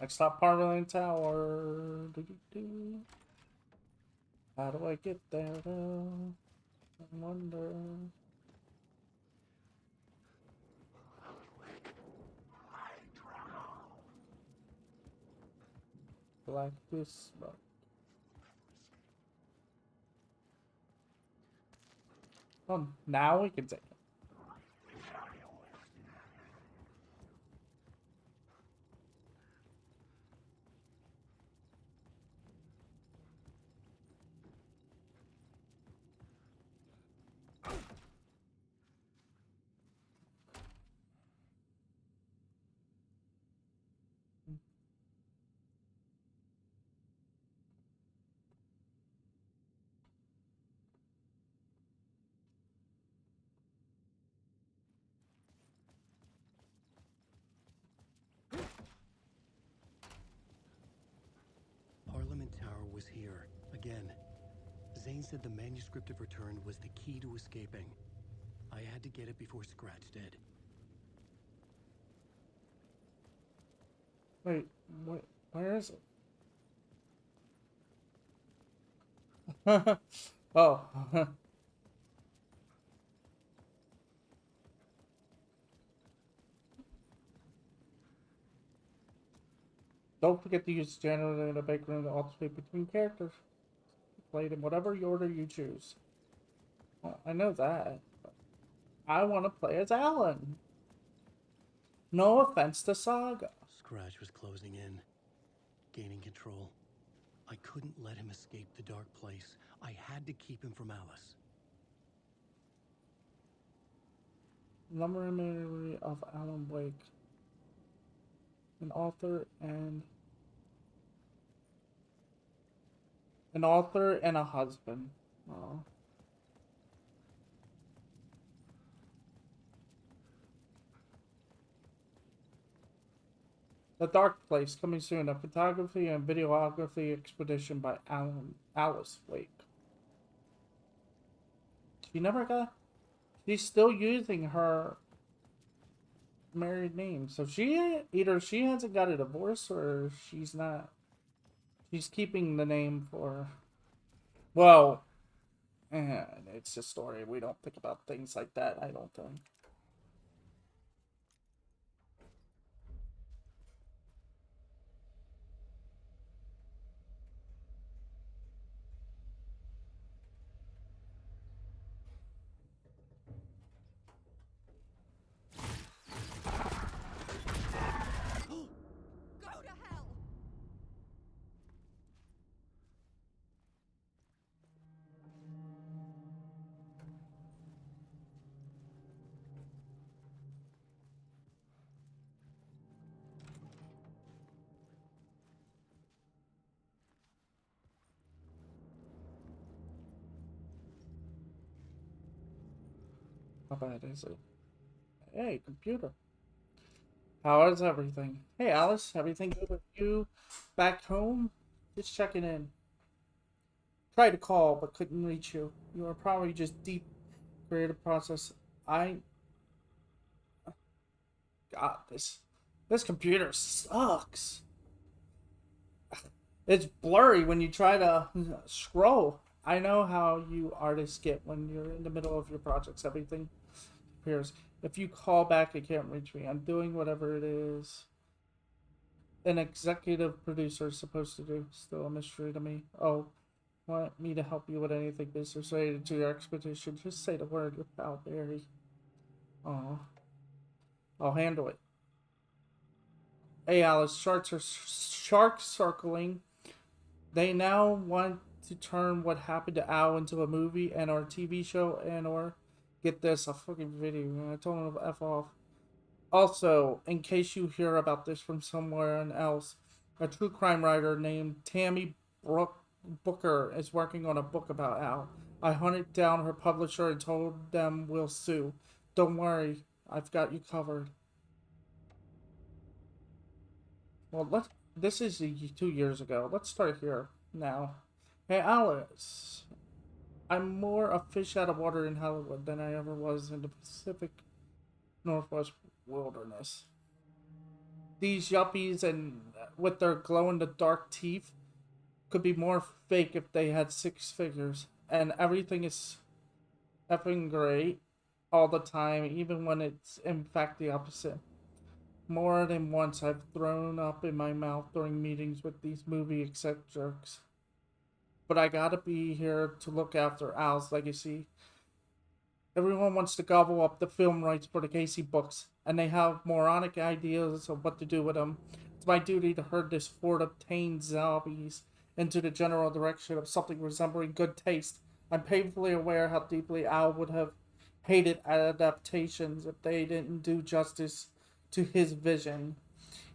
Next stop, Parliament Tower. Do-do-do. How do I get there, though? I wonder. Like this, but... Oh, now we can take it. Parliament Tower was here, again. Zane said the manuscript of return was the key to escaping. I had to get it before Scratch did. Wait, where is it? Oh. Don't forget to use the generator in the big room to alternate between characters. Played in whatever order you choose. Well, I know that. But I want to play as Alan. No offense to Saga. Scratch was closing in, gaining control. I couldn't let him escape the dark place. I had to keep him from Alice. Memory of Alan Wake. An author and a husband. Oh. The Dark Place, coming soon. A photography and videography expedition by Alice Wake. She never got... She's still using her married name. So either she hasn't got a divorce or she's not... She's keeping the name for... Well, it's a story. We don't think about things like that, I don't think. Go to hell! How bad is it? Hey, computer. How is everything? Hey, Alice. Everything good with you back home? Just checking in. Tried to call, but couldn't reach you. You are probably just deep creative process. God, this computer sucks. It's blurry when you try to scroll. I know how you artists get when you're in the middle of your projects. Everything appears. If you call back, it can't reach me. I'm doing whatever it is an executive producer is supposed to do. Still a mystery to me. Oh, want me to help you with anything business related to your expedition? Just say the word, your pal Barry. Oh, I'll handle it. Hey, Alice, sharks circling. They now want to turn what happened to Al into a movie and or TV show and or get this, a fucking video. I told him to F off. Also, in case you hear about this from somewhere else, a true crime writer named Tammy Booker is working on a book about Al. I hunted down her publisher and told them we'll sue. Don't worry, I've got you covered. Well, this is 2 years ago. Let's start here now. Hey, Alice. I'm more a fish out of water in Hollywood than I ever was in the Pacific Northwest wilderness. these yuppies and with their glow in the dark teeth could be more fake if they had six figures. And everything is effing great all the time, even when it's in fact the opposite. More than once, I've thrown up in my mouth during meetings with these movie exec jerks. But I gotta be here to look after Al's legacy. Everyone wants to gobble up the film rights for the Casey books, and they have moronic ideas of what to do with them. It's my duty to herd this horde of tame zombies into the general direction of something resembling good taste. I'm painfully aware how deeply Al would have hated adaptations if they didn't do justice to his vision.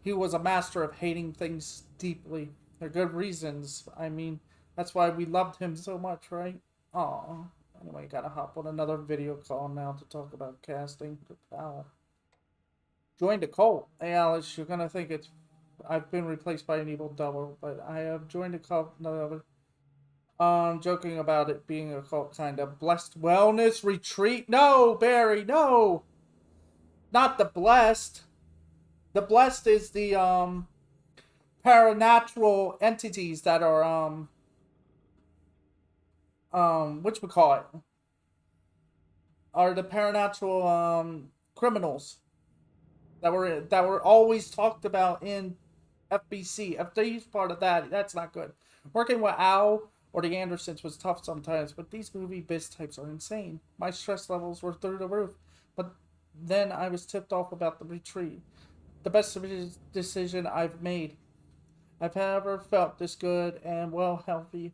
He was a master of hating things deeply. For good reasons. I mean, that's why we loved him so much, right? Aw. Anyway, gotta hop on another video call now to talk about casting for Al. Joined a cult. Hey, Alice, you're gonna think it's I've been replaced by an evil devil, but I have joined a cult. Another. Joking about it being a cult, kind of. Blessed Wellness Retreat. No, Barry, no, not the Blessed. The Blessed is the paranatural entities that are which we call it are the paranatural criminals that were always talked about in FBC. If they use part of that, that's not good. Working with Al or the Andersons was tough sometimes, but these movie biz types are insane. My stress levels were through the roof, but then I was tipped off about the retreat. The best decision I've made. I've ever felt this good and well healthy.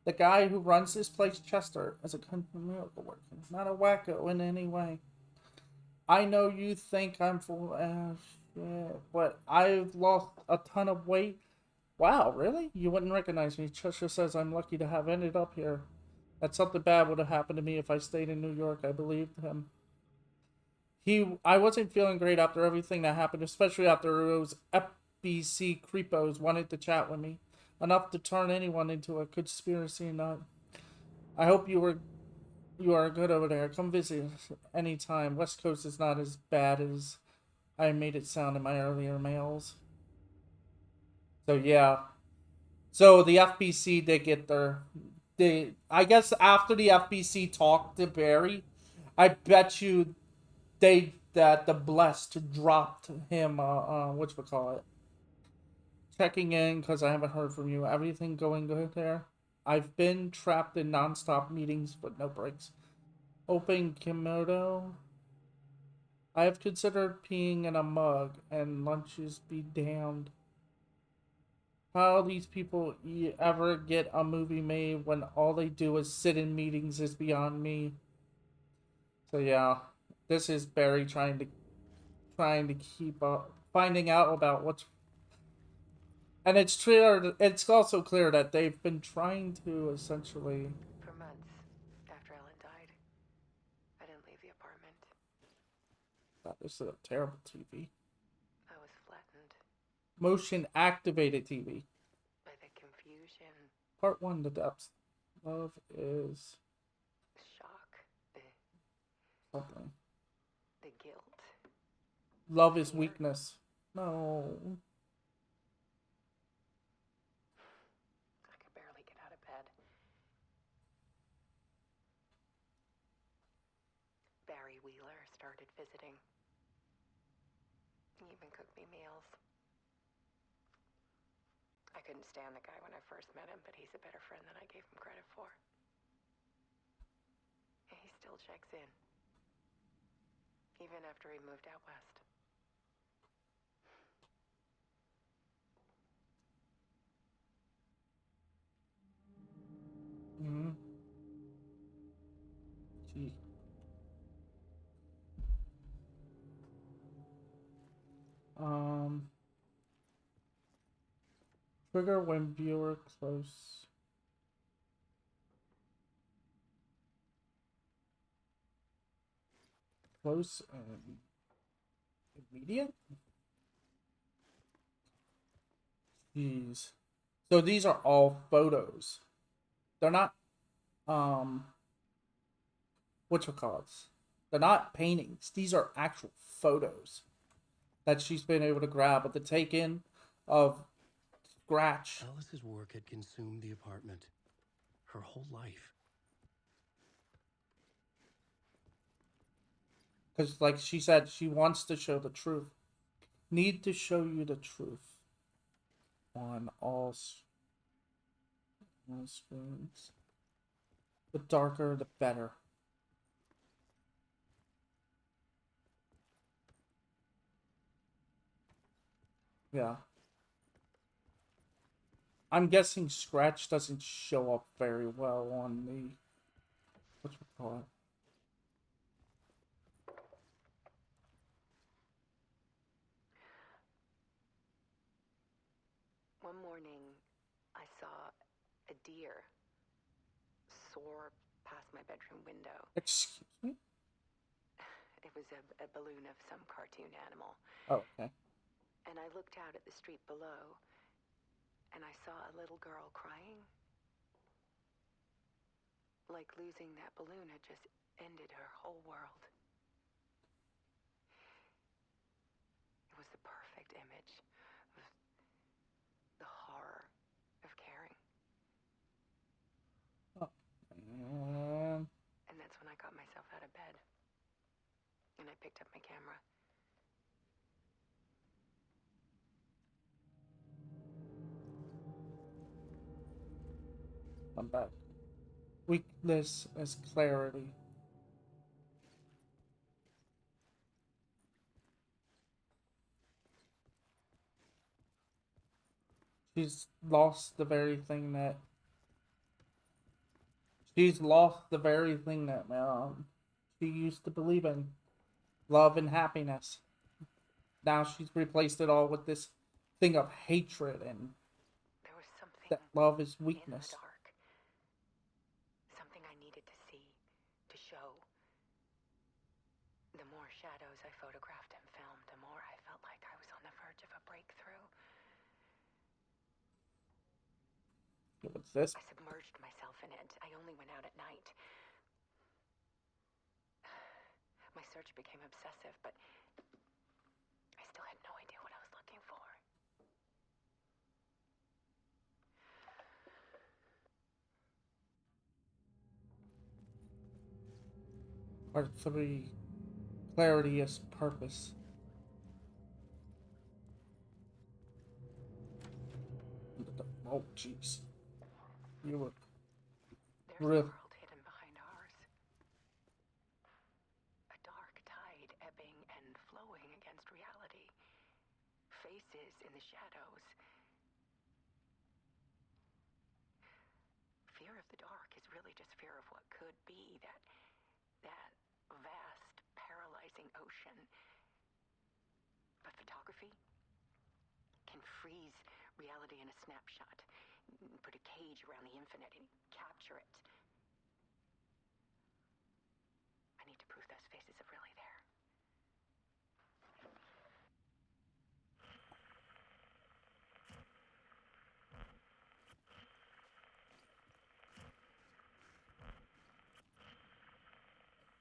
The guy who runs this place, Chester, is a miracle worker, not a wacko in any way. I know you think I'm full of shit, but I've lost a ton of weight. Wow, really? You wouldn't recognize me. Chester says I'm lucky to have ended up here. That something bad would have happened to me if I stayed in New York. I believed him. I wasn't feeling great after everything that happened, especially after those FBC creepos wanted to chat with me. Enough to turn anyone into a conspiracy nut. I hope you are good over there. Come visit anytime. West Coast is not as bad as I made it sound in my earlier mails. So yeah. So the FBC did get their I guess after the FBC talked to Barry, I bet you that the blessed dropped him which we call it. Checking in because I haven't heard from you. Everything going good there? I've been trapped in non-stop meetings with no breaks. Open Kimoto. I have considered peeing in a mug and lunches be damned. How these people ever get a movie made when all they do is sit in meetings is beyond me. So yeah, this is Barry trying to keep up, finding out about what's. And it's clear. It's also clear that they've been trying to essentially. For months after Ellen died, I didn't leave the apartment. God, this is a terrible TV. I was flattened Motion activated TV. by the confusion, Part 1, the depths. Love is shock, something. the guilt. Love is weakness. No. I could barely get out of bed. Barry Wheeler started visiting. He even cooked me meals. I couldn't stand the guy when I first met him, but he's a better friend than I gave him credit for. And he still checks in, even after he moved out west. Mm-hmm. Gee. Trigger when viewer close. Close and immediate? Jeez. So these are all photos. They're not what you call it? They're not paintings. These are actual photos. that she's been able to grab, but the take-in of Scratch. Alice's work had consumed the apartment. Her whole life. Because, like she said, she wants to show the truth. Need to show you the truth on all screens. The darker, the better. Yeah. I'm guessing Scratch doesn't show up very well on the... What you call it? One morning, I saw a deer soar past my bedroom window. Excuse me? It was a balloon of some cartoon animal. Oh, okay. And I looked out at the street below, and I saw a little girl crying. Like losing that balloon had just ended her whole world. It was the perfect image of the horror of caring. Oh. And that's when I got myself out of bed. And I picked up my camera. I'm back. Weakness is clarity. She's lost the very thing that... She's lost the very thing that she used to believe in. Love and happiness. Now she's replaced it all with this thing of hatred and There was something that love is in the weakness. dark. Something I needed to see, to show. The more shadows I photographed and filmed, the more I felt like I was on the verge of a breakthrough. What's this? I submerged myself in it. I only went out at night. My search became obsessive, but I still had no idea what I was looking for. Part 3. Clarity is purpose. Oh, jeez. You were... There's a Real. world hidden behind ours. A dark tide ebbing and flowing against reality. Faces in the shadows. Fear of the dark is really just fear of what could be, that vast, paralyzing ocean. But photography can freeze reality in a snapshot, put a cage around the infinite and capture it. I need to prove those faces are really there.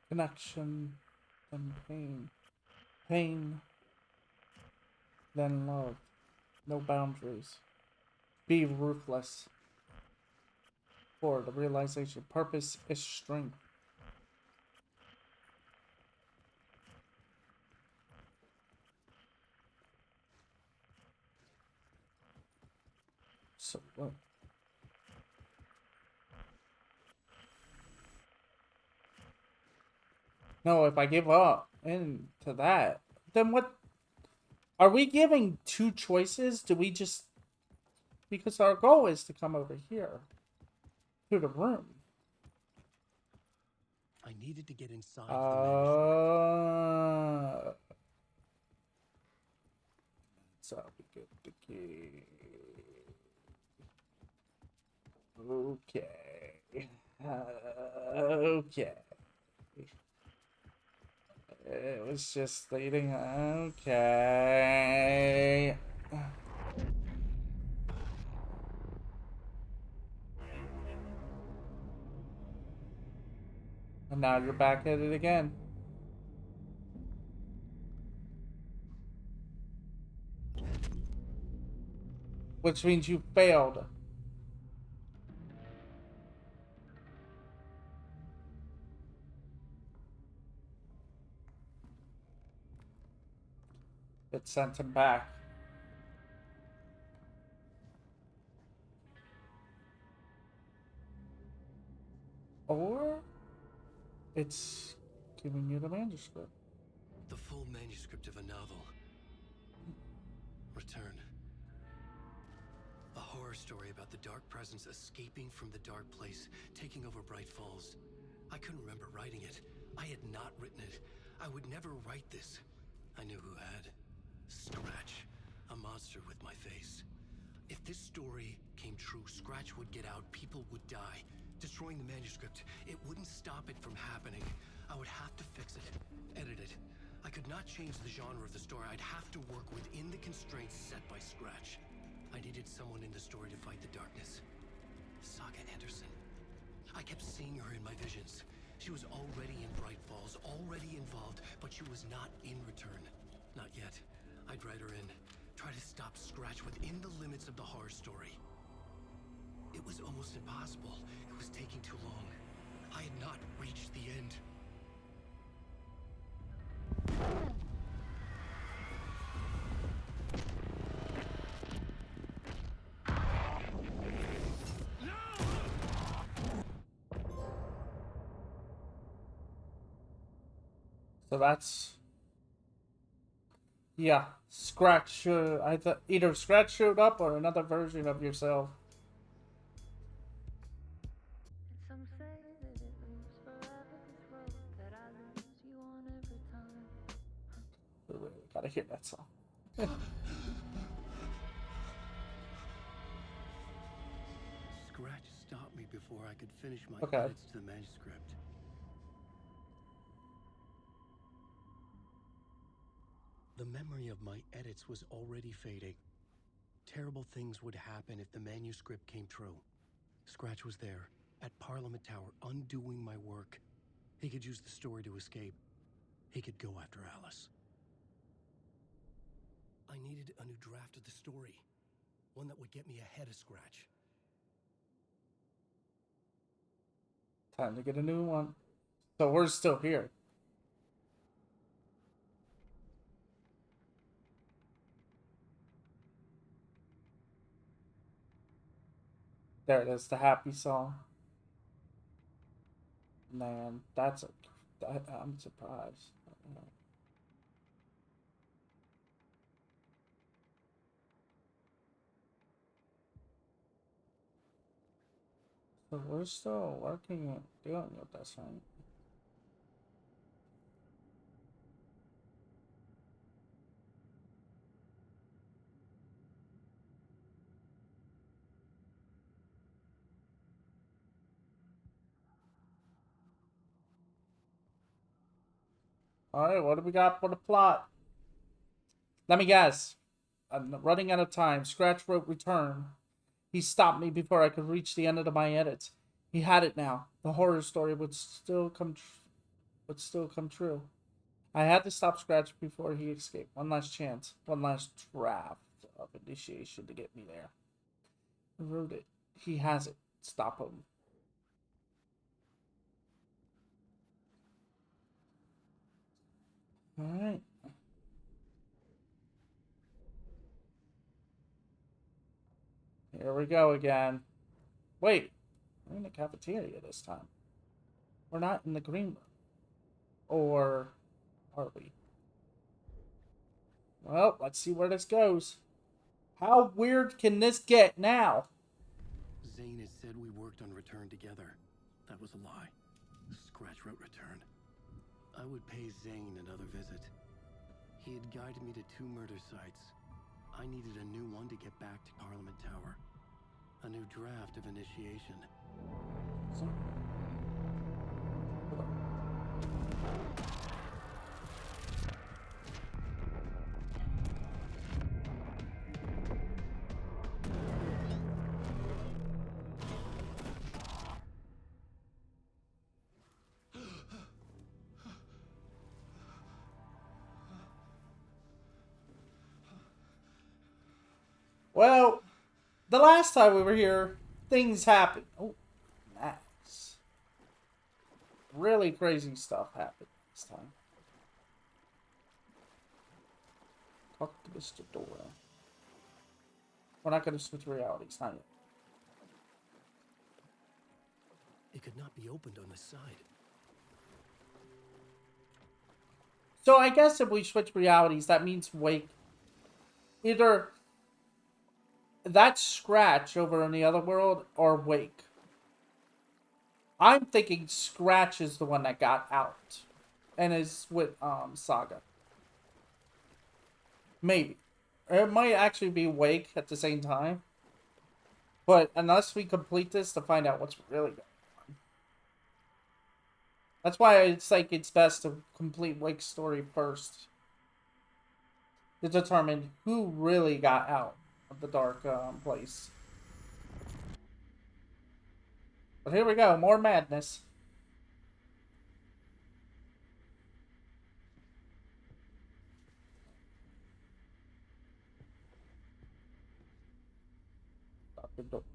Connection, then pain. Pain, then love. No boundaries. Be ruthless. 4. The realization. Purpose is strength. So what? No, if I give up into that, then what? Are we giving 2 choices? Do we just... Because our goal is to come over here. To the room. I needed to get inside the manuscript. So we get the key. Okay. Okay. It was just stating, okay. And now you're back at it again. which means you failed. It sent him back. Or it's giving you the manuscript. The full manuscript of a novel. Return. A horror story about the dark presence escaping from the dark place, taking over Bright Falls. I couldn't remember writing it. I had not written it. I would never write this. I knew who had. Scratch. A monster with my face. If this story came true, Scratch would get out, people would die. Destroying the manuscript, it wouldn't stop it from happening. I would have to fix it, edit it. I could not change the genre of the story. I'd have to work within the constraints set by Scratch. I needed someone in the story to fight the darkness. Saga Anderson. I kept seeing her in my visions. She was already in Bright Falls, already involved, but she was not in Return. Not yet. I'd write her in. Try to stop Scratch within the limits of the horror story. It was almost impossible. It was taking too long. I had not reached the end. So that's, yeah. Scratch. I thought either Scratch showed up or another version of yourself. Some say that it lives forever, this road that I lose you on every time. Wait, gotta hear that song. Scratch stopped me before I could finish my Okay. edits to the manuscript. The memory of my edits was already fading. Terrible things would happen if the manuscript came true. Scratch was there, at Parliament Tower, undoing my work. He could use the story to escape. He could go after Alice. I needed a new draft of the story. One that would get me ahead of Scratch. Time to get a new one. So we're still here. There it is, the happy song. Man, I'm surprised. So we're still working, dealing with this, right? Alright, what do we got for the plot? Let me guess. I'm running out of time. Scratch wrote Return. He stopped me before I could reach the end of my edits. He had it now. The horror story would still come true. I had to stop Scratch before he escaped. One last chance. One last draft of initiation to get me there. I wrote it. He has it. Stop him. Alright. Here we go again. Wait. We're in the cafeteria this time. We're not in the green room. Or are we? Well, let's see where this goes. How weird can this get now? Zane had said we worked on Return together. That was a lie. Scratch wrote Return. I would pay Zane another visit. He had guided me to 2 murder sites. I needed a new one to get back to Parliament Tower. A new draft of initiation. Well, The last time we were here, things happened. Oh, nice. Really crazy stuff happened this time. Talk to Mr. Dora. We're not going to switch realities, not yet. It could not be opened on the side. So I guess if we switch realities, that means Wake. Either that's Scratch over in the other world, or Wake. I'm thinking Scratch is the one that got out. And is with Saga. Maybe. It might actually be Wake at the same time. But unless we complete this to find out what's really going on. That's why it's like it's best to complete Wake's story first. To determine who really got out of the dark place. But here we go, more madness.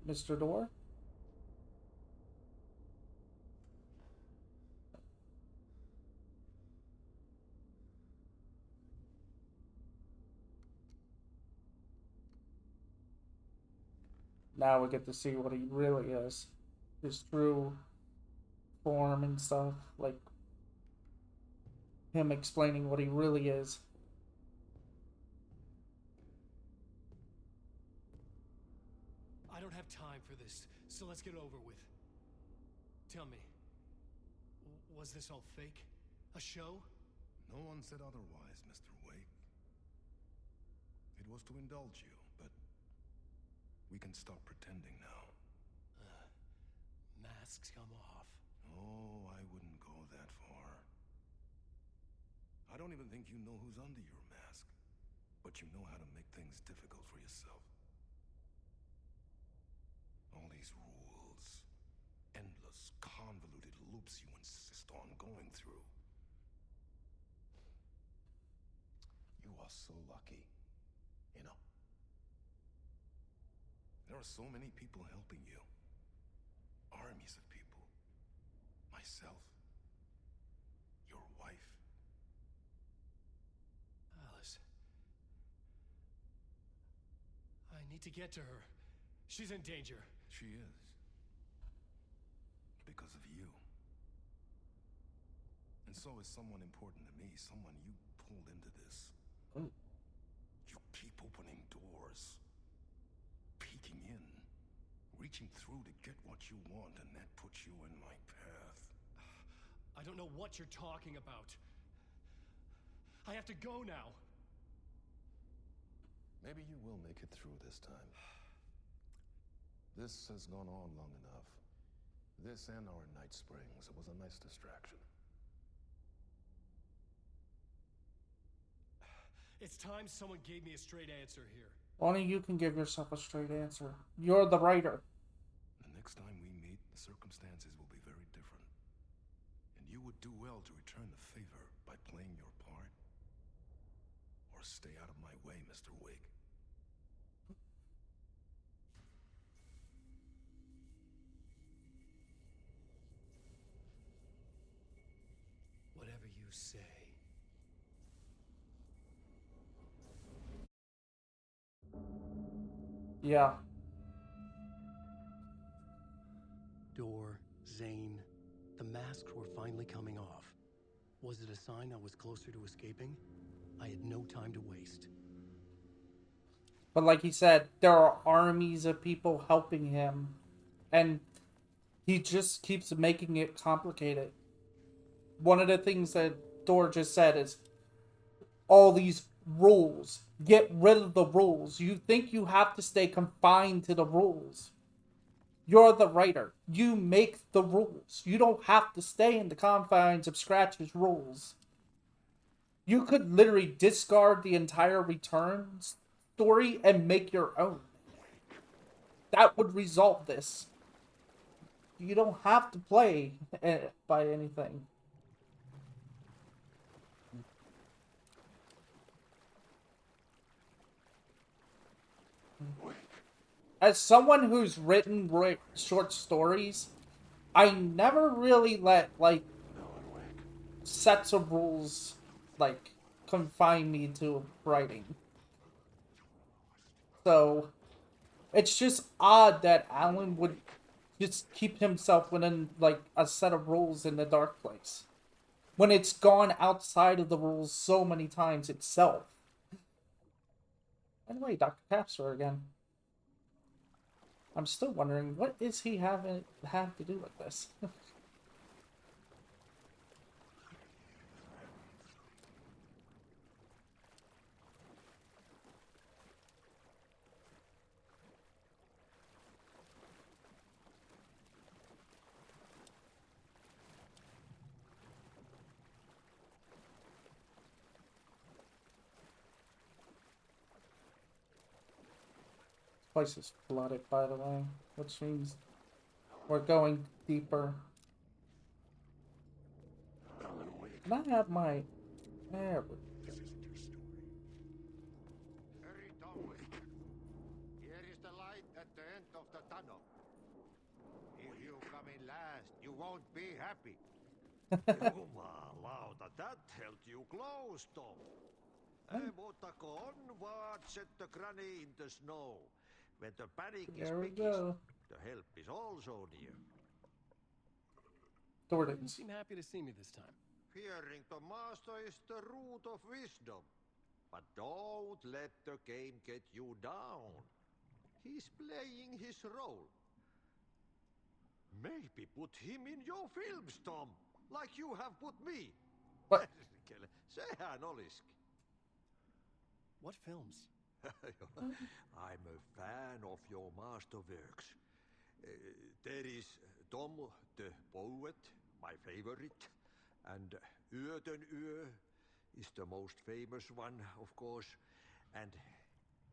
Mr. Door? Now we get to see what he really is. His true form and stuff. Like, him explaining what he really is. I don't have time for this, so let's get it over with. Tell me, was this all fake? A show? No one said otherwise, Mr. Wake. It was to indulge you, but we can stop pretending now. Masks come off. Oh, I wouldn't go that far. I don't even think you know who's under your mask, but you know how to make things difficult for yourself. All these rules, endless, convoluted loops you insist on going through. You are so lucky, you know. There are so many people helping you. Armies of people. Myself. Your wife. Alice. I need to get to her. She's in danger. She is. Because of you. And so is someone important to me, someone you pulled into this. Ooh. You keep opening doors. Peeking in. Reaching through to get what you want, and that puts you in my path. I don't know what you're talking about. I have to go now. Maybe you will make it through this time. This has gone on long enough. This and our night springs. It was a nice distraction. It's time someone gave me a straight answer here. Only you can give yourself a straight answer. You're the writer. The next time we meet, the circumstances will be very different. And you would do well to return the favor by playing your part. Or stay out of my way, Mr. Wake. Whatever you say. Yeah. Door, Zane, the masks were finally coming off. Was it a sign I was closer to escaping? I had no time to waste. But like he said, there are armies of people helping him. And he just keeps making it complicated. One of the things that Thor just said is all these rules. Get rid of the rules. You think you have to stay confined to the rules. You're the writer. You make the rules. You don't have to stay in the confines of Scratch's rules. You could literally discard the entire Returns story and make your own. That would resolve this. You don't have to play by anything. Wake. as someone who's written short stories, I never really let, like, sets of rules, like, confine me to writing. So, it's just odd that Alan would just keep himself within, like, a set of rules in the dark place. When it's gone outside of the rules so many times itself. Anyway, Dr. Capster again. I'm still wondering, what is he have to do with this? Place is flooded, by the way, which means we're going deeper. Can I have my... There we go. Hurry, Tom. Here is the light at the end of the tunnel. If you come in last, you won't be happy. Jumalauta, that held you close, Tom. Mutta on vaat set the granny in the snow. When the panic is There we biggest, go. the help is also near. You didn't Jordans. seem happy to see me this time. Fearing the master is the root of wisdom. But don't let the game get you down. He's playing his role. Maybe put him in your films, Tom, like you have put me. What? Sehän oliski. What films? I'm a fan of your masterworks. There is Tom the Poet, my favorite, and Yöten Yö is the most famous one, of course. And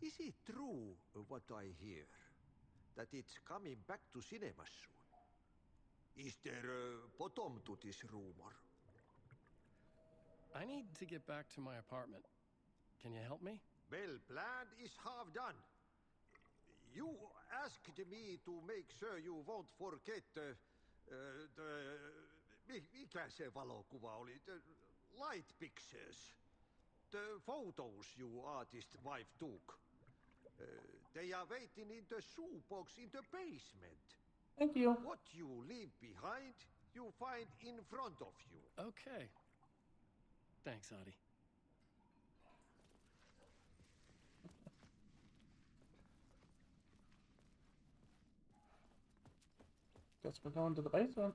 is it true what I hear, that it's coming back to cinemas soon? Is there a bottom to this rumor? I need to get back to my apartment. Can you help me? Well, plan is half done. You asked me to make sure you won't forget mikä se valokuva oli? The light pictures. The photos you artist wife took. They are waiting in the shoebox in the basement. Thank you. What you leave behind, you find in front of you. Okay. Thanks, Adi. Guess we're going to the basement.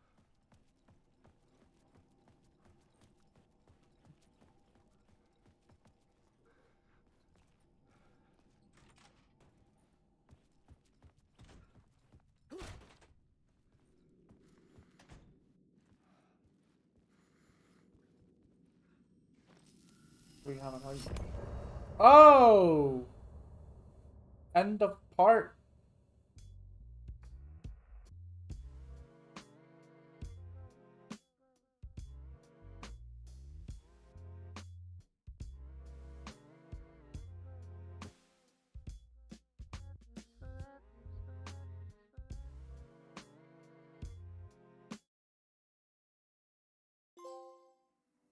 We haven't heard. Oh! End of part.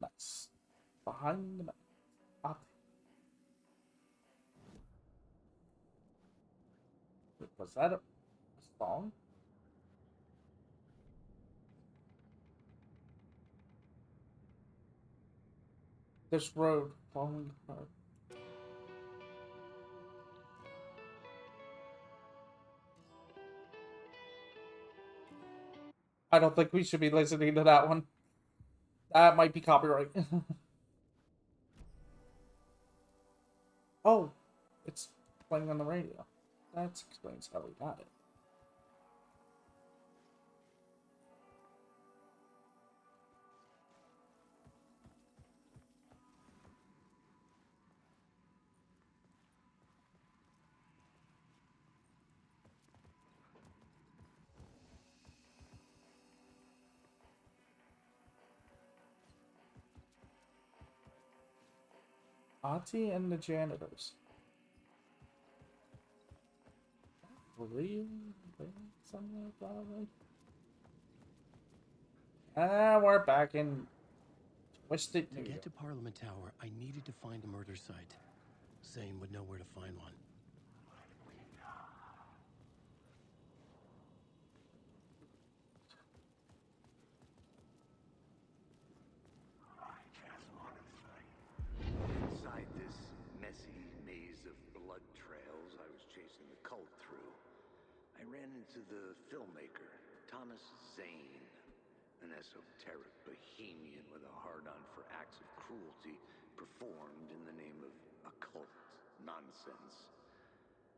Nice. Behind the map. Up. Wait, was that a song? This road falling apart. I don't think we should be listening to that one. That might be copyright. Oh, it's playing on the radio. That explains how we got it. Ati and the janitors. Really? Something like that. Ah, we're back in Twisted To New get York. to Parliament Tower, I needed to find a murder site. Zane would know where to find one. Inside this messy maze of blood trails I was chasing the cult through, I ran into the filmmaker, Thomas Zane, an esoteric bohemian with a hard-on for acts of cruelty performed in the name of occult nonsense.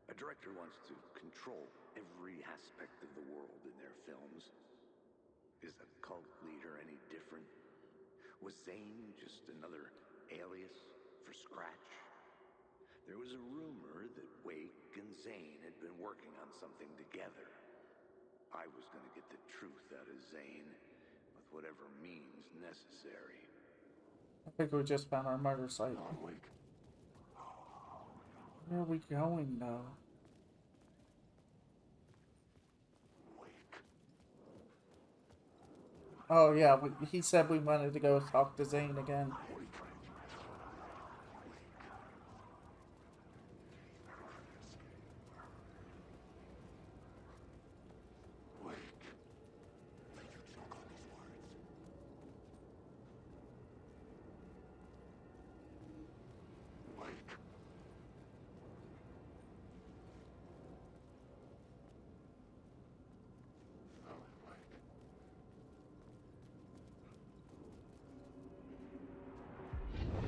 A director wants to control every aspect of the world in their films. Is a cult leader any different? Was Zane just another alias for Scratch? There was a rumor that Wake and Zane had been working on something together. I was going to get the truth out of Zane with whatever means necessary. I think we just found our murder site. Where are we going now? Oh yeah, he said we wanted to go talk to Zane again.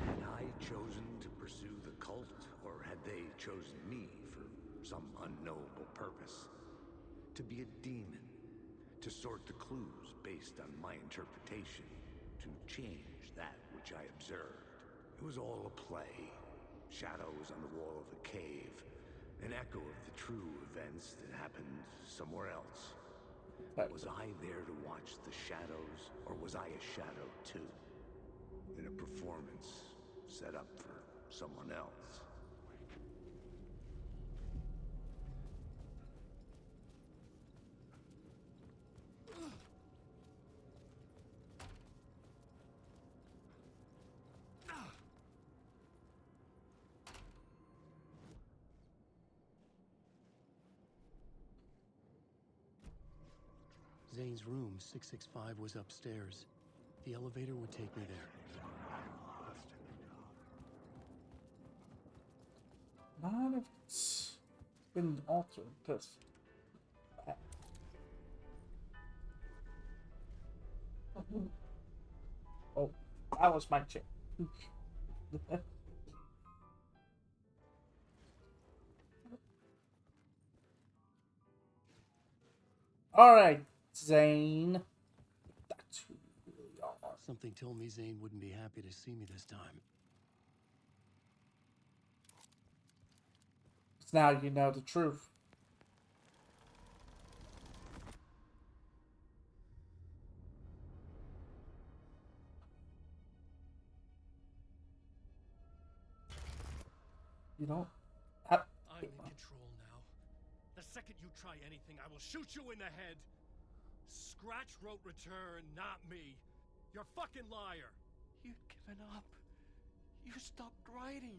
Had I chosen to pursue the cult, or had they chosen me for some unknowable purpose? To be a demon, to sort the clues based on my interpretation, to change that which I observed. It was all a play. Shadows on the wall of the cave, an echo of the true events that happened somewhere else. Was I there to watch the shadows, or was I a shadow too? In a performance set up for someone else. Zane's room, 665, was upstairs. The elevator would take me there. Not if it's been altered, because... Oh, that was my chick. Alright, Zane. That's who you really are. Something told me Zane wouldn't be happy to see me this time. Because now you know the truth. You don't have... I'm in control now. The second you try anything, I will shoot you in the head. Scratch wrote Return, not me. You're a fucking liar. You'd given up. You stopped writing.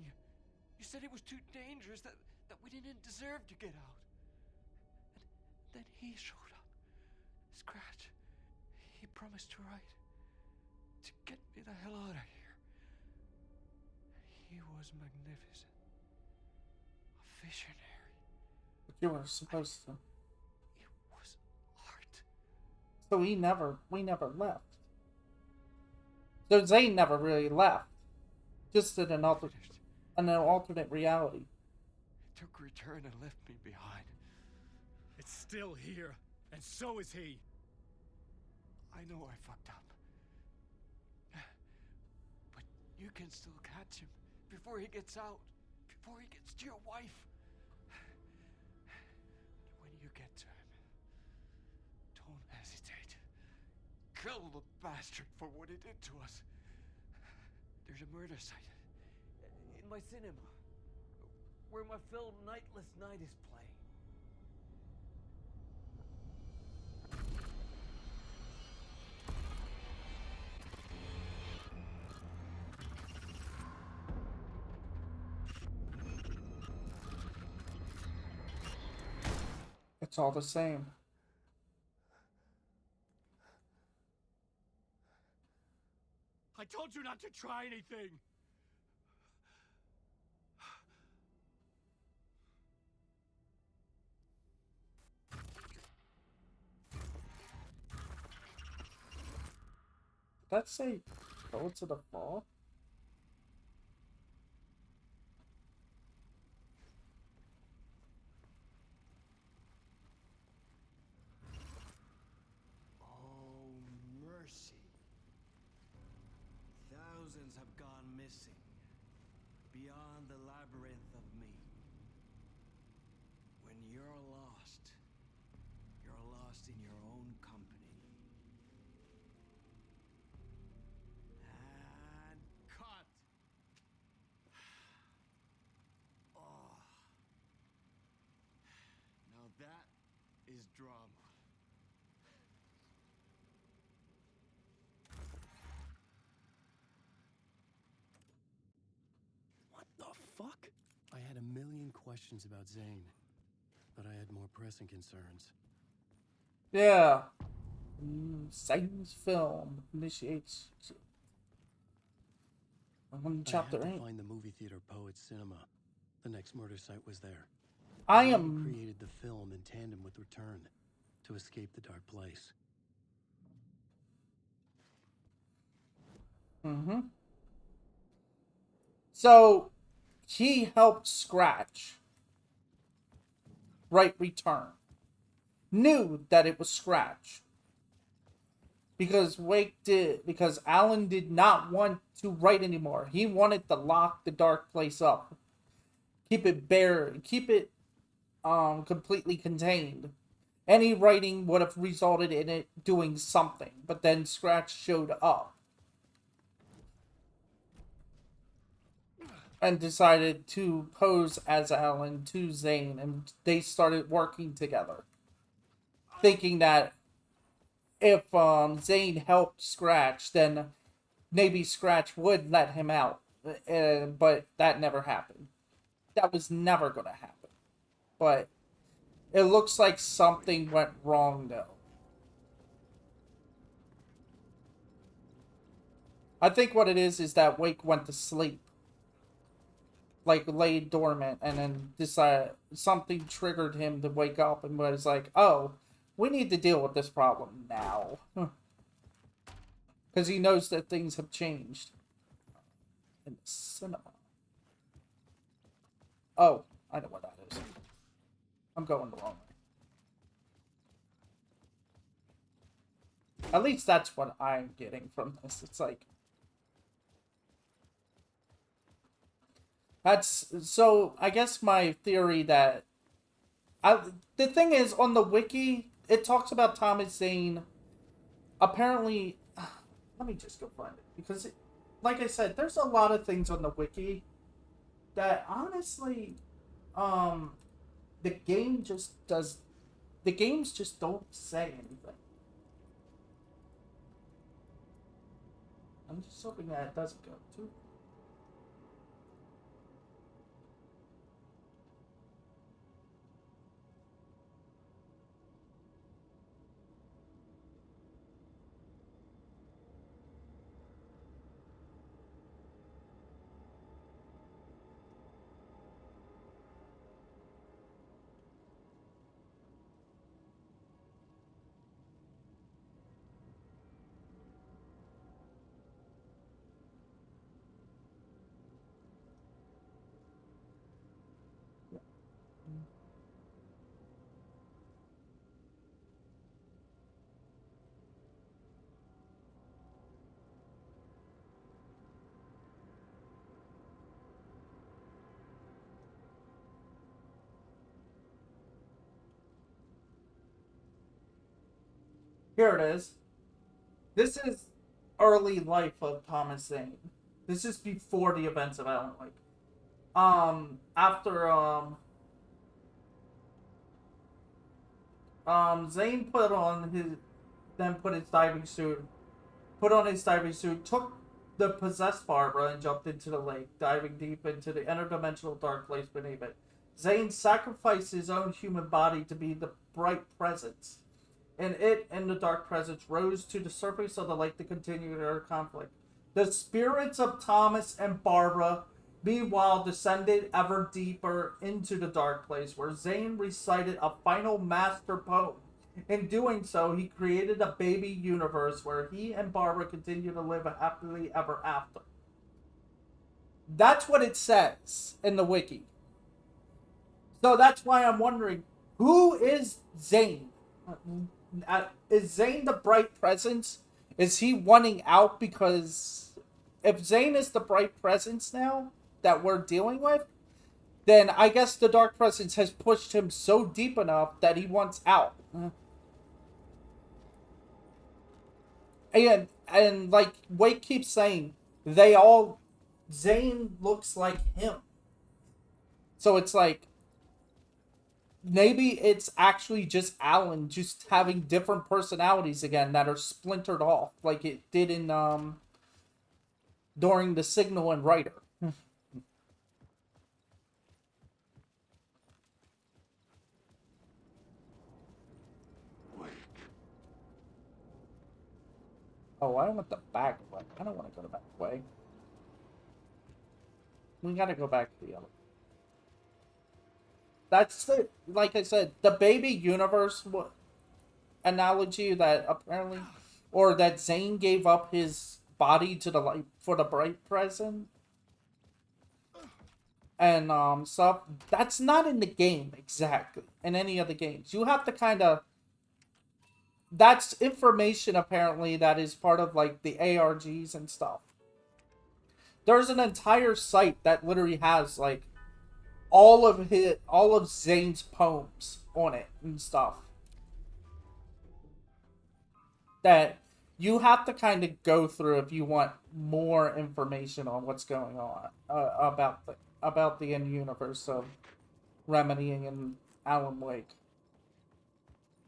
You said it was too dangerous, that we didn't deserve to get out. And then he showed up. Scratch. He promised to write. To get me the hell out of here. He was magnificent. A visionary. But you were supposed to. It was art. So we never left. So Zane never really left. Just in an alternate reality. It took Return and left me behind. It's still here, and so is he. I know I fucked up. But you can still catch him before he gets out. Before he gets to your wife. When you get to him, don't hesitate. Kill the bastard for what he did to us. There's a murder site in my cinema where my film Nightless Night is playing. It's all the same. I told you not to try anything! Did that say go to the fall? Oh, mercy. Thousands have gone missing, beyond the labyrinth of me. When you're lost in your own company. And cut! Oh. Now that is drama. What the fuck? I had a million questions about Zane, but I had more pressing concerns. Yeah. Zane's film initiates on chapter I had 8. to find the movie theater Poets Cinema. The next murder site was there. I Zane am created the film in tandem with Return to escape the dark place. So he helped Scratch write Return. Knew that it was Scratch. Because Alan did not want to write anymore. He wanted to lock the dark place up. Keep it bare, keep it completely contained. Any writing would have resulted in it doing something, but then Scratch showed up and decided to pose as Alan to Zane, and they started working together, thinking that if Zane helped Scratch, then maybe Scratch would let him out, but that never happened. That was never going to happen. But it looks like something went wrong, though. I think what it is that Wake went to sleep. Like, laid dormant, and then decided something triggered him to wake up and was like, oh, we need to deal with this problem now. Because he knows that things have changed. In the cinema. Oh, I know what that is. I'm going the wrong way. At least that's what I'm getting from this. It's like... So, I guess my theory that... the thing is, on the wiki, it talks about Thomas Zane. Apparently... Let me just go find it. Because, like I said, there's a lot of things on the wiki that, honestly, the game just does... The games just don't say anything. I'm just hoping that it doesn't go too... Here it is. This is early life of Thomas Zane. This is before the events of Alan Wake. After, Zane put on his diving suit, took the possessed Barbara and jumped into the lake, diving deep into the interdimensional dark place beneath it. Zane sacrificed his own human body to be the bright presence, and it and the dark presence rose to the surface of the lake to continue their conflict. The spirits of Thomas and Barbara, meanwhile, descended ever deeper into the dark place, where Zane recited a final master poem. In doing so, he created a baby universe where he and Barbara continue to live happily ever after. That's what it says in the wiki. So that's why I'm wondering, who is Zane? Is Zane the bright presence? Is he wanting out because if Zane is the bright presence now that we're dealing with, then I guess the dark presence has pushed him so deep enough that he wants out. And like Wake keeps saying, Zane looks like him. So it's like, maybe it's actually just Alan just having different personalities again that are splintered off, like it did in during the Signal and Writer. Oh, I want the back way. I don't want to go the back way. We gotta go back to the other. That's the, like I said, the baby universe analogy that apparently, or that Zane gave up his body to the light for the bright present and stuff. That's not in the game exactly. In any of the games, you have to kind of. That's information apparently that is part of like the ARGs and stuff. There's an entire site that literally has like all of Zane's poems on it and stuff. That you have to kind of go through if you want more information on what's going on about the in-universe of Remedy and Alan Wake.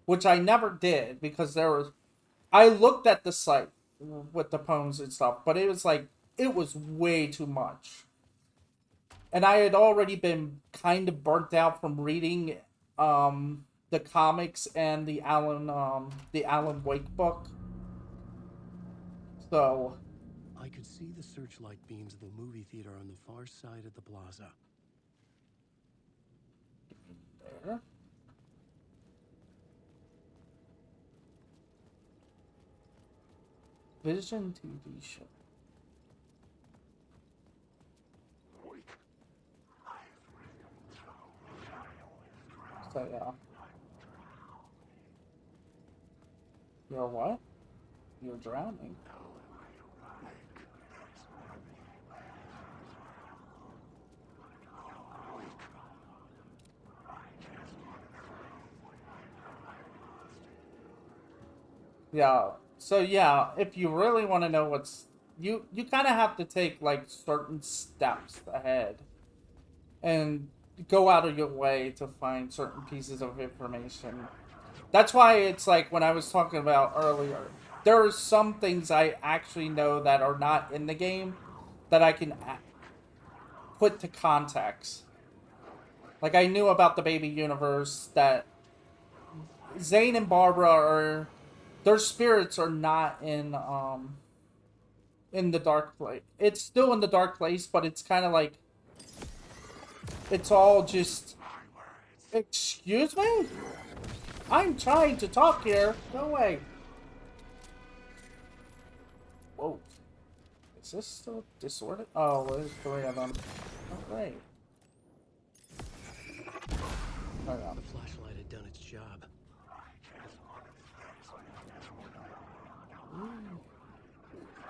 Which I never did because I looked at the site with the poems and stuff, but it was like, it was way too much. And I had already been kind of burnt out from reading the comics and the Alan Wake book. So I could see the searchlight beams of the movie theater on the far side of the plaza. There. Vision TV show. So yeah. You're what? You're drowning. Yeah. So yeah, if you really want to know what's you kind of have to take like certain steps ahead and go out of your way to find certain pieces of information. That's why it's like when I was talking about earlier, there are some things I actually know that are not in the game that I can put to context. Like I knew about the baby universe that Zane and Barbara are, their spirits are not in the dark place. It's still in the dark place, but it's kind of like it's all just. Excuse me? I'm trying to talk here. Go away. Whoa. Is this still disordered? Oh, there's 3 of them. Oh, great. Hang on. The flashlight had done its job.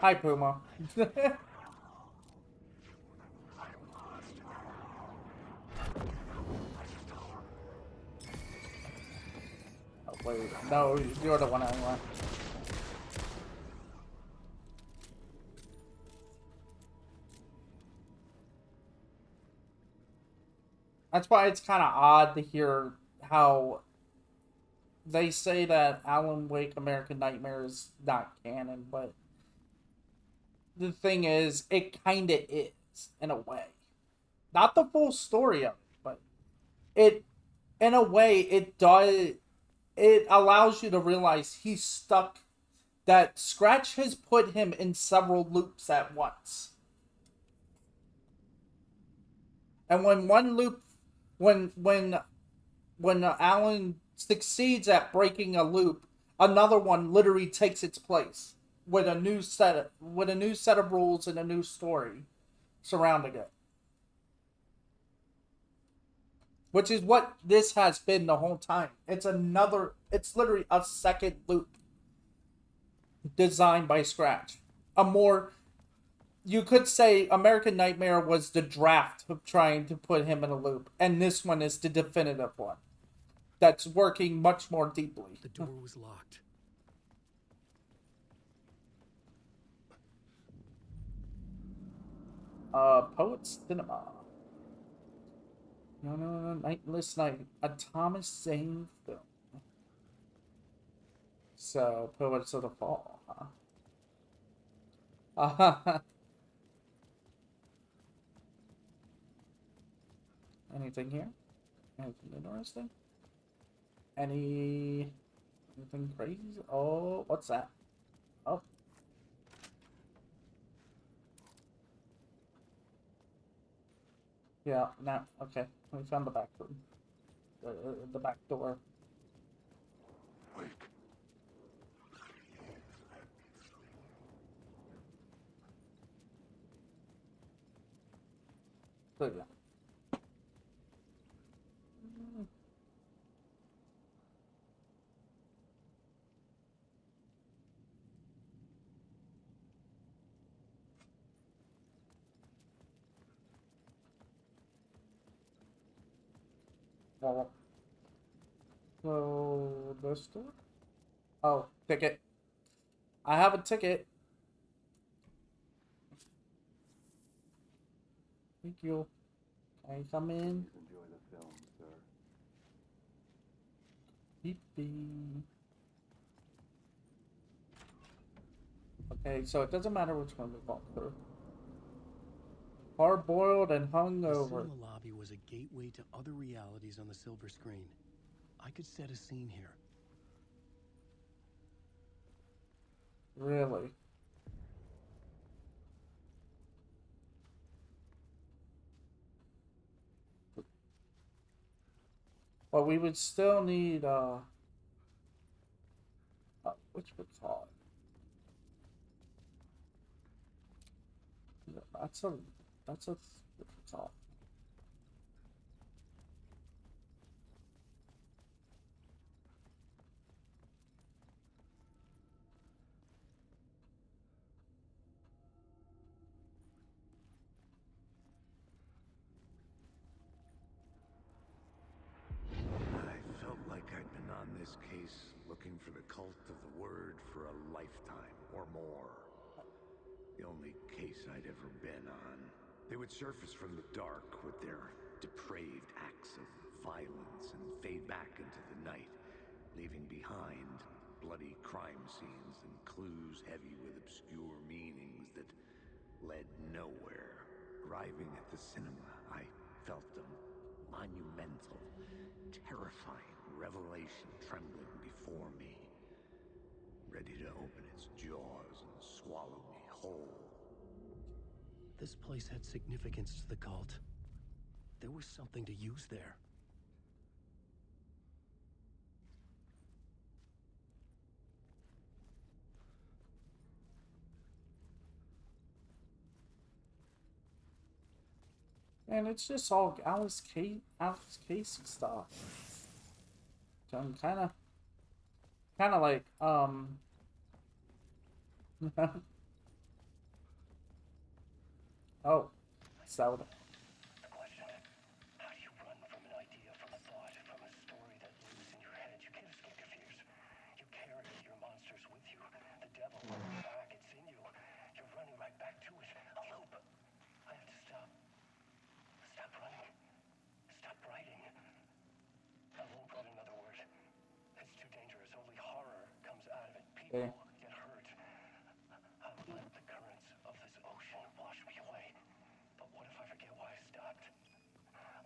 Hi, Puma. Oh, wait. No, you're the one I want. That's why it's kind of odd to hear how they say that Alan Wake American Nightmare is not canon, but the thing is, it kind of is, in a way. Not the full story of it, but it, in a way, it allows you to realize he's stuck. That Scratch has put him in several loops at once. And when one loop, when Alan succeeds at breaking a loop, another one literally takes its place with a new set of rules and a new story surrounding it. Which is what this has been the whole time. It's literally a second loop designed by Scratch. You could say American Nightmare was the draft of trying to put him in a loop, and this one is the definitive one. That's working much more deeply. The door was locked. Poets Cinema. No, Nightless Night. A Thomas Zane film. So, Poets of the Fall, huh? Anything here? Anything interesting? Anything crazy? Oh, what's that? Oh. Yeah, no, okay. We found the back room. The back door. Wait. So, yeah. So, this door? Oh, ticket. I have a ticket. Thank you. Can I come in? Enjoy the film, sir. Beep beep. Okay, so it doesn't matter which one we walk through. Hard-boiled and The hungover. cinema lobby was a gateway to other realities on the silver screen. I could set a scene here. Really? But we would still need, which would call it? That's a, what's it called? I felt like I'd been on this case looking for the cult of the word for a lifetime or more. The only case I'd ever been on. They would surface from the dark with their depraved acts of violence and fade back into the night, leaving behind bloody crime scenes and clues heavy with obscure meanings that led nowhere. Arriving at the cinema, I felt a monumental, terrifying revelation trembling before me, ready to open its jaws and swallow me whole. This place had significance to the cult. There was something to use there. And it's just all Alice Casey stuff. So I'm kind of like, oh, so The question, how do you run from an idea, from a thought, from a story that lives in your head? You can't escape your fears. You carry your monsters with you. The devil on your back, it's in you. You're running right back to it. A loop. I have to stop. Stop running. Stop writing. I won't write another word. It's too dangerous. Only horror comes out of it. People get hurt. I will let the currents of this ocean wash me away. But what if I forget why I stopped?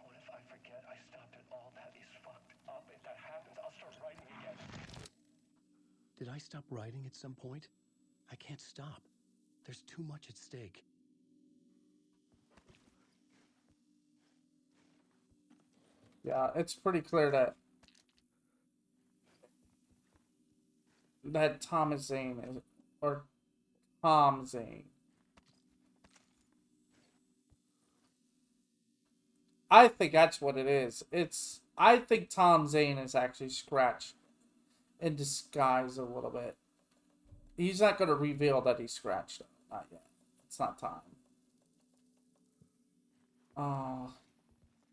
What if I forget I stopped it all Did I stop writing at some point? I can't stop. There's too much at stake. Yeah, it's pretty clear that Thomas Zane is, or Tom Zane. I think that's what it is. I think Tom Zane is actually Scratch in disguise a little bit. He's not going to reveal that he's Scratch, though. Not yet. It's not time. Oh,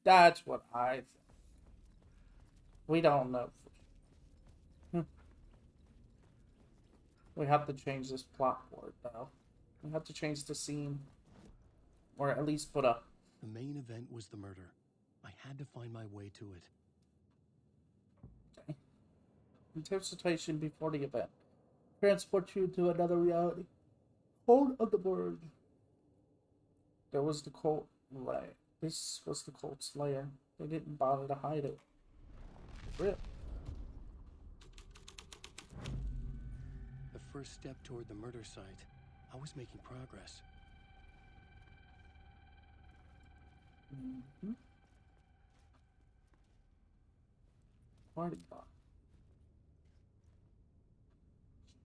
that's what I think. We don't know. We have to change this plot board, though. We have to change the scene. Or at least put a... The main event was the murder. I had to find my way to it. Okay. Anticipation before the event. Transport you to another reality. Hold of the bird. There was the cult lair. This was the cult's lair. They didn't bother to hide it. Rip. The first step toward the murder site. I was making progress. Mm-hmm. Party bot.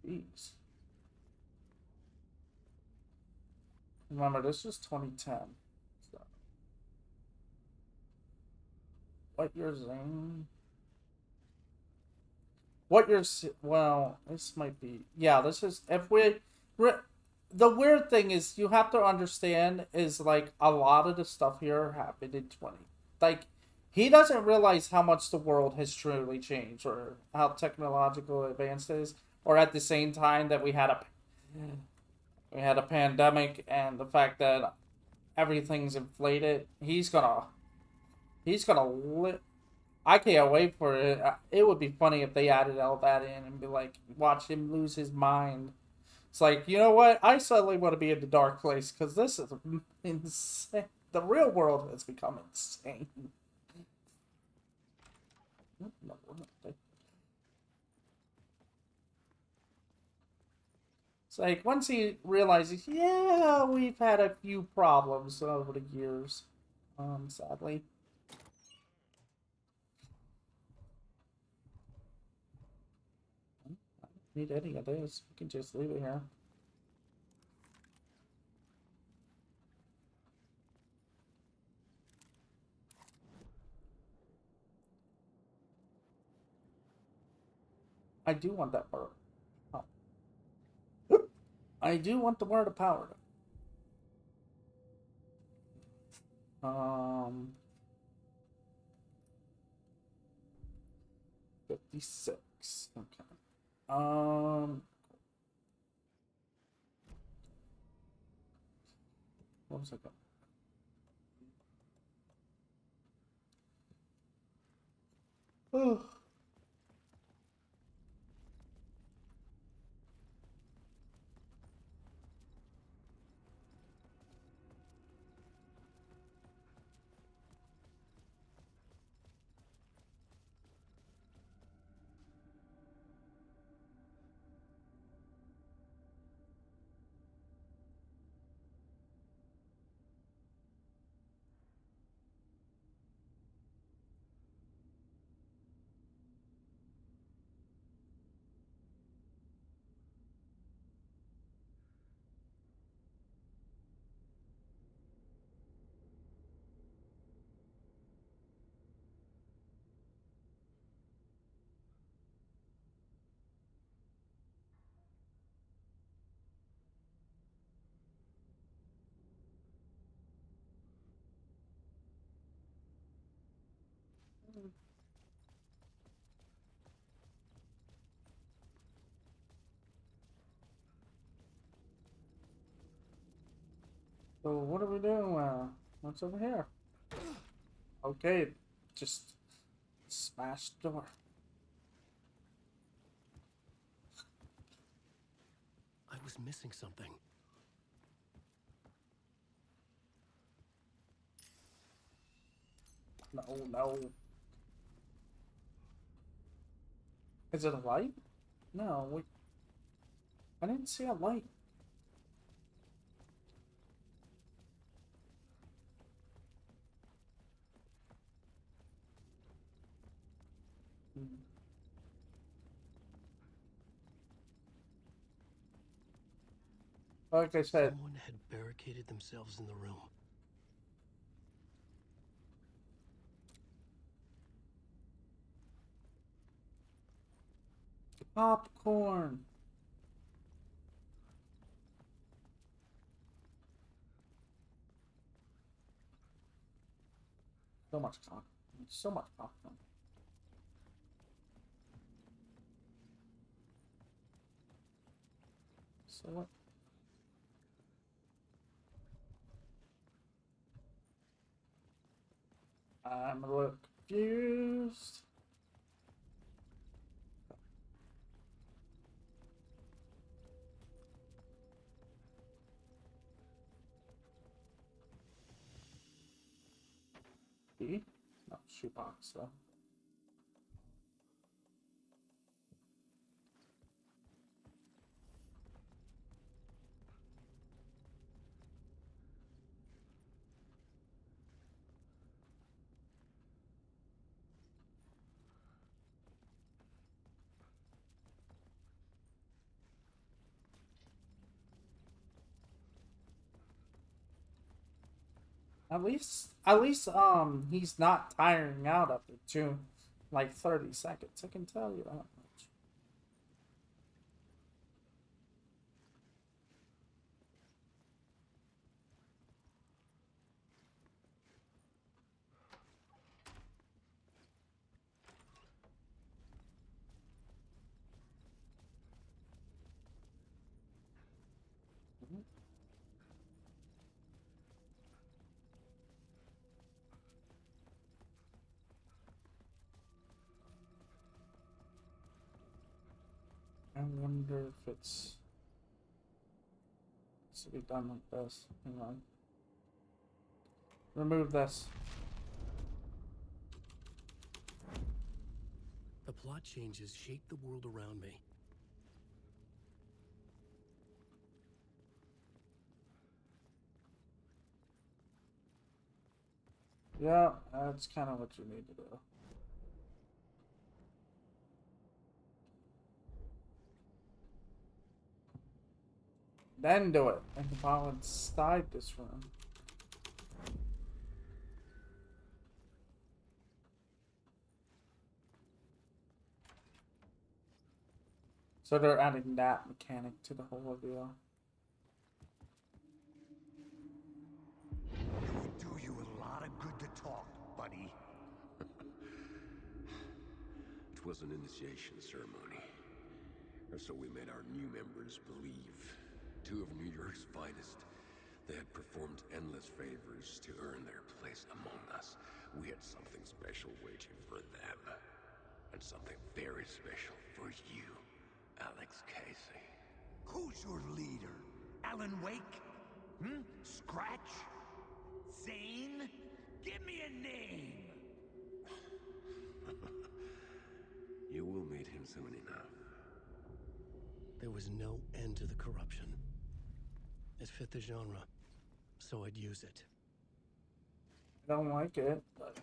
Jeez. Remember, this was 2010. So. What year's Zane? What year's... Well, this might be... Yeah, this is... If we... The weird thing is, you have to understand, is, like, a lot of the stuff here happened in 20. Like, he doesn't realize how much the world has truly changed, or how technological advanced it is, or at the same time that we had a pandemic, and the fact that everything's inflated. He's gonna I can't wait for it. It would be funny if they added all that in and be like, watch him lose his mind. It's like, you know what? I suddenly want to be in the dark place because this is insane. The real world has become insane. It's like, once he realizes, yeah, we've had a few problems over the years, sadly. I don't need any of this. We can just leave it here. I do want that part. Oh. I do want the word of power. 56. Okay. What was I going? Oh. So what are we doing now? What's over here? Okay, just smash the door. I was missing something. No. Is it a light? No, I didn't see a light. Like I said, Someone had barricaded themselves in the room. popcorn. So much popcorn. So much popcorn. So what? I'm a little confused. B? No, shoebox though. At least, he's not tiring out after like 30 seconds. I can tell you that much. I wonder if it's to be done like this. Hang on. Remove this. The plot changes shape the world around me. Yeah, that's kind of what you need to do. Then do it. And while inside this room. So they're adding that mechanic to the whole ordeal. It would do you a lot of good to talk, buddy. It was an initiation ceremony. Or so we made our new members believe. Two of New York's finest. They had performed endless favors to earn their place among us. We had something special waiting for them. And something very special for you, Alex Casey. Who's your leader? Alan Wake? Scratch? Zane? Give me a name! You will meet him soon enough. There was no end to the corruption. It fit the genre, so I'd use it. I don't like it, but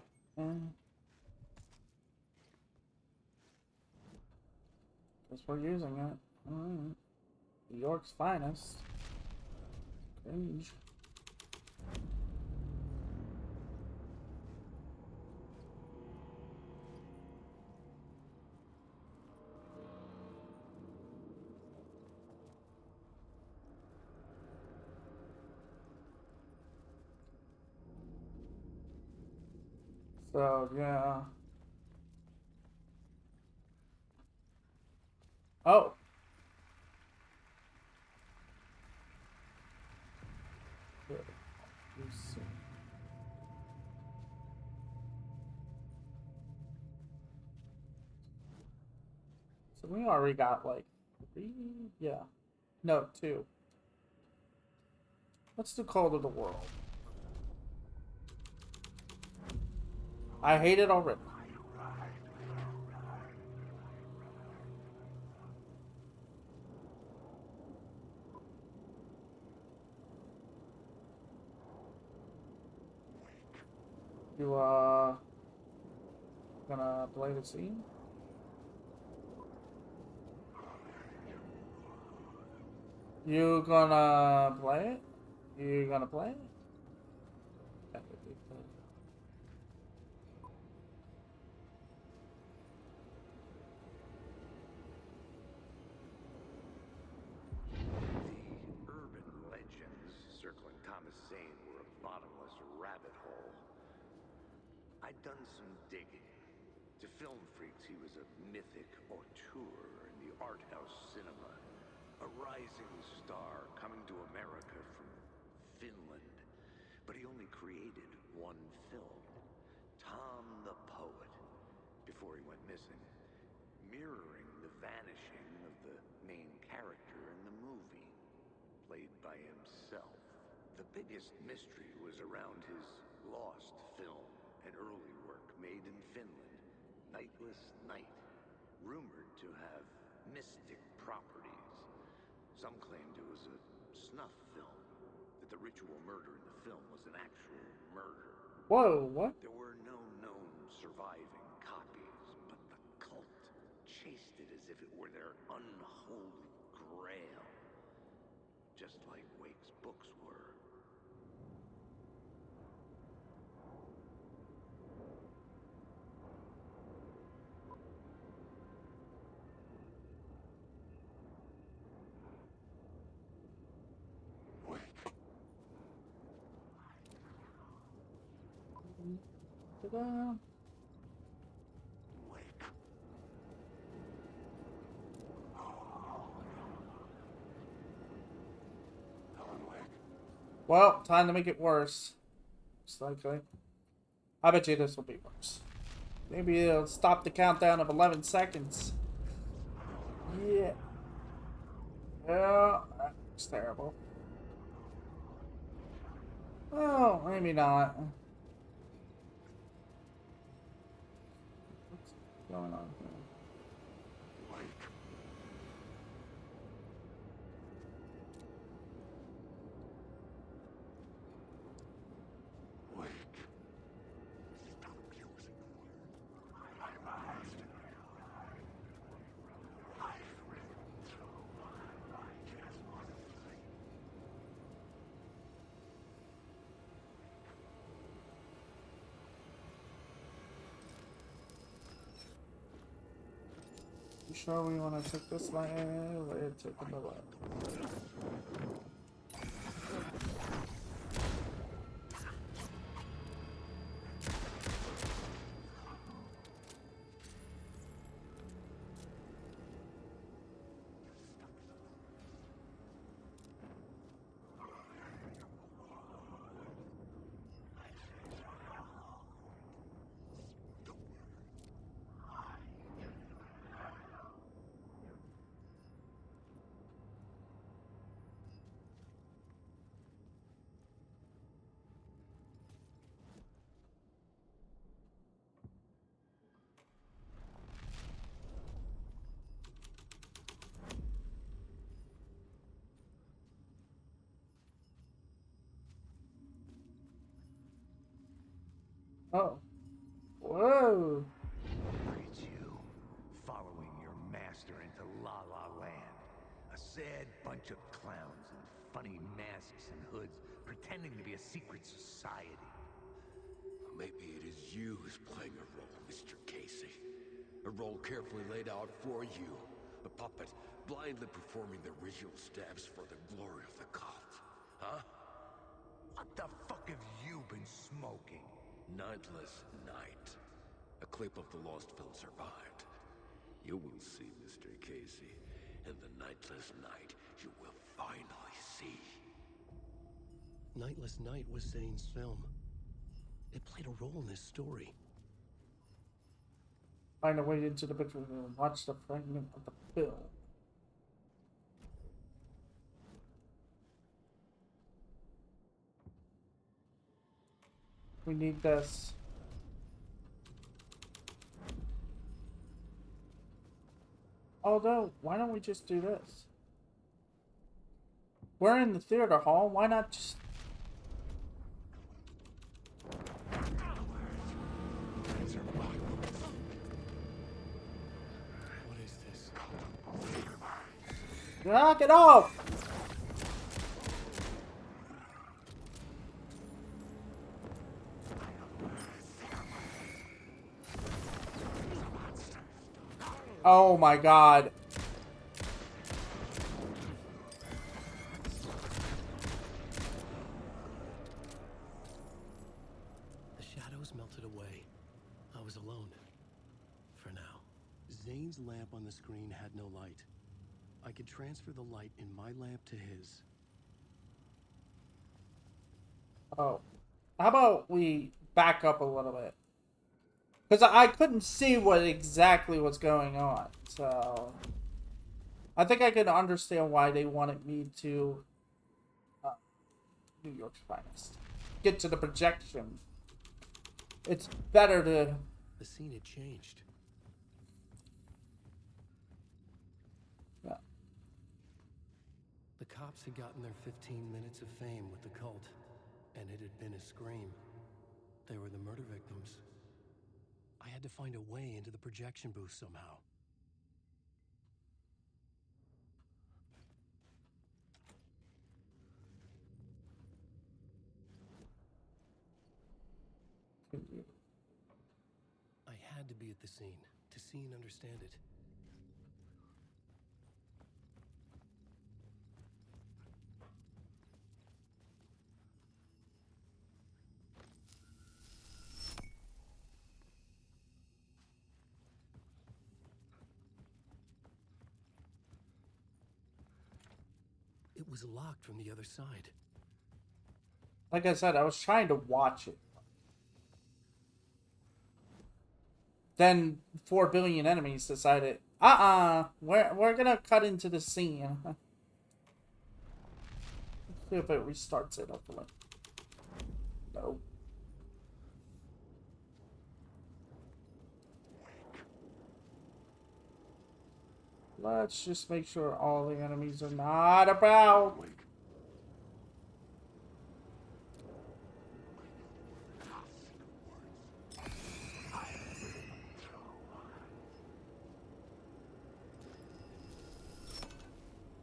guess we're using it. Alright. New York's finest. Cringe. So, yeah. Oh. Good. You see. So we already got like 3? Yeah. No, 2. Let's do Call to the World. I hate it already. You gonna play the scene? You gonna play it? You gonna play it? That would be cool. The urban legends circling Thomas Zane were a bottomless rabbit hole. I'd done some digging. To film freaks, he was a mythic auteur in the art house cinema. A rising star coming to America from Finland. But he only created one film, Tom the Poet, before he went missing, mirroring the vanishing of the main character in the movie, played by himself. The biggest mystery was around his lost film, an early work made in Finland, Nightless Night, rumored to have mystic properties. Some claimed it was a snuff film, that the ritual murder in the film was an actual murder. Whoa, what? There were no known surviving copies, but the cult chased it as if it were their unholy grail. Just like Wake's books were. Ta-da. Well, time to make it worse. Most likely. I bet you this will be worse. Maybe it'll stop the countdown of 11 seconds. Yeah. Yeah, that looks terrible. Oh, maybe not. What's going on here? You sure we want to take this way or take the left? Oh. Whoa. Look at you, following your master into La La Land. A sad bunch of clowns in funny masks and hoods, pretending to be a secret society. Maybe it is you who's playing a role, Mr. Casey. A role carefully laid out for you. A puppet blindly performing the ritual steps for the glory of the cult. Huh? What the fuck have you been smoking? Nightless Night. A clip of the lost film survived. You will see, Mr. Casey. In the Nightless Night, you will finally see. Nightless Night was Zane's film. It played a role in this story. Find a way into the bedroom and watch the fragment of the film. We need this. Although, why don't we just do this? We're in the theater hall. Why not just... Knock it off! Oh my god. The shadows melted away. I was alone. For now. Zane's lamp on the screen had no light. I could transfer the light in my lamp to his. Oh. How about we back up a little bit? Because I couldn't see what exactly was going on. So I think I could understand why they wanted me to New York's finest. Get to the projection. It's better to... The scene had changed. Yeah. The cops had gotten their 15 minutes of fame with the cult, and it had been a scream. They were the murder victims. I had to find a way into the projection booth somehow. I had to be at the scene to see and understand it. It was locked from the other side. Like I said, I was trying to watch it. Then 4 billion enemies decided, we're gonna cut into the scene. Let's see if it restarts it, hopefully. No. Let's just make sure all the enemies are not about.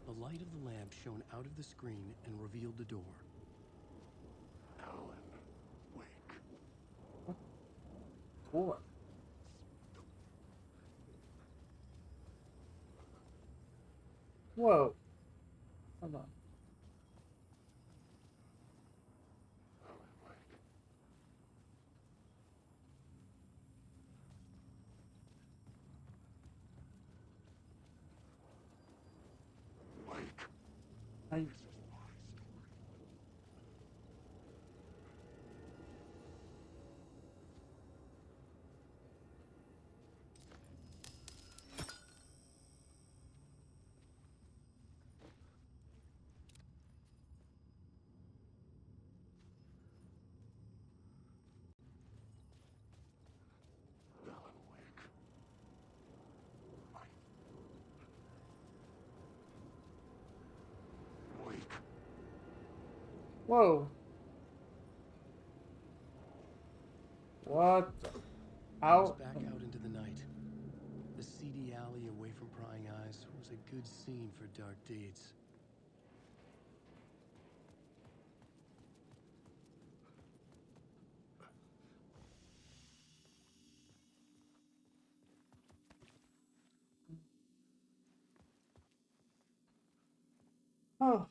The light of the lamp shone out of the screen and revealed the door. Alan, wake. Boy. Whoa. Hold on. I... Whoa. What the... I was back out into the night. The seedy alley away from prying eyes was a good scene for dark deeds. Oh.